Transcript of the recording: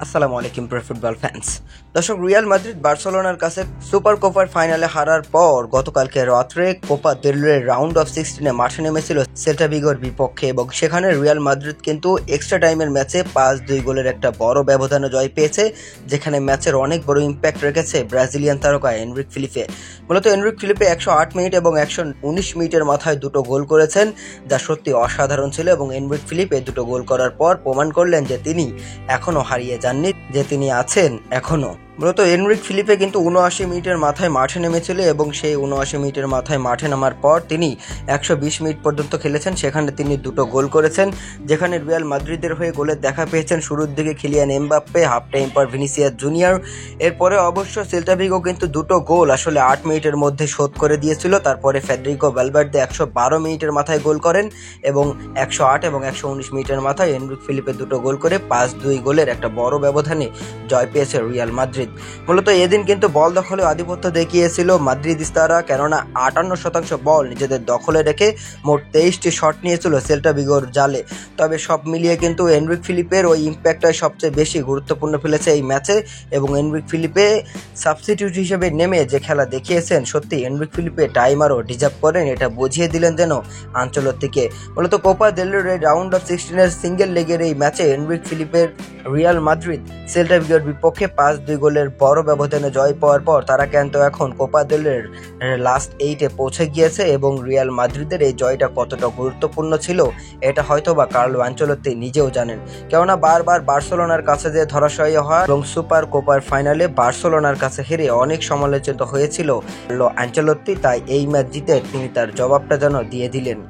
আসসালামু আলাইকুম প্রিয় ফুটবল ফ্যান্স। দর্শক, রিয়াল মাদ্রিদ বার্সেলোনার কাছে সুপার কোপার ফাইনালে হারার পর গতকালকে রাত্রে কোপা দেল রে রাউন্ড অফ 16 মাঠে নেমেছিল সেল্টা ভিগোর বিপক্ষে এবং সেখানে রিয়াল মাদ্রিদ কিন্তু এক্সট্রা টাইমের ম্যাচে 5-2 গোলের একটা বড় ব্যবধানে জয় পেয়েছে, যেখানে ম্যাচের অনেক বড় ইম্প্যাক্ট রেখেছে ব্রাজিলিয়ান তারকা এনরিক ফিলিপে। মূলত এনরিক ফিলিপে 108 মিনিট এবং 119 মিনিটের মাথায় দুটো গোল করেছেন, যা সত্যি অসাধারণ ছিল। এবং এনরিক ফিলিপে দুটো গোল করার পর প্রমাণ করলেন যে তিনি এখনো হারিয়ে যাননি, যে তিনি আছেন এখনো। মূলত এনরিক ফিলিপে কিন্তু 79 মিনিটের মাথায় মাঠে নেমেছিল এবং সেই 79 মিনিটের মাথায় মাঠে নামার পর তিনি 120 মিনিট পর্যন্ত খেলেছেন, সেখানে তিনি দুটো গোল করেছেন, যেখানে রিয়াল মাদ্রিদের হয়ে গোলের দেখা পেয়েছেন শুরুর দিকে কিলিয়ান এমবাপ্পে, হাফ টাইম পর ভিনিসিয়াস জুনিয়র। এরপরে অবশ্য সেল্টা ভিগো কিন্তু দুটো গোল আসলে 8 মিনিটের মধ্যে শোধ করে দিয়েছিল। তারপরে ফেডেরিকো ভ্যালভার্দে 112 মিনিটের মাথায় গোল করেন এবং 108 এবং 119 মিনিটের মাথায় এনরিক ফিলিপে দুটো গোল করে 5-2 গোলের একটা বড় ব্যবধানে জয় পেয়েছে রিয়াল মাদ্রিদ। মূলত এদিন কিন্তু বল দখলে আধিপত্য দেখিয়েছিল মাদ্রিদিস্তারা, কেননা 58% বল নিজেদের দখলে রেখে মোট 23টি শট নিয়েছিল সেল্টা ভিগোর জালে। তবে সব মিলিয়ে কিন্তু এনরিক ফিলিপের ওই ইম্প্যাক্টটাই সবচেয়ে বেশি গুরুত্বপূর্ণ ফেলেছে এই ম্যাচে। এবং এনরিক ফিলিপে সাবস্টিটিউট হিসেবে নেমে যে খেলা দেখিয়েছেন, সত্যি এনরিক ফিলিপে টাইমারও ডিজার্ভ করেন, এটা বুঝিয়ে দিলেন যেন আনচেলত্তিকে। মূলত কোপা দেল রে রাউন্ড অফ 16 সিঙ্গেল লেগের এই ম্যাচে এনরিক ফিলিপের রিয়াল মাদ্রিদ সেল্টা ভিগোর বিপক্ষে 5-2 গোলের বড় ব্যবধানে জয় পাওয়ার পর তারা কিন্তু এখন কোপা দেল রের লাস্ট 8-এ পৌঁছে গিয়েছে। এবং রিয়াল মাদ্রিদের এই জয়টা কতটা গুরুত্বপূর্ণ ছিল এটা হয়তোবা কার্লো আনচেলত্তি নিজেও জানেন, কেননা বারবার বার্সেলোনার কাছে যে ধরাশায়ী হয় এবং সুপার কোপার ফাইনালে বার্সেলোনার কাছে হেরে অনেক সমালোচিত হয়েছিল কার্লো আনচেলত্তি। তাই এই ম্যাচ জিতে তিনি তার জবাবটা যেন দিয়ে দিলেন।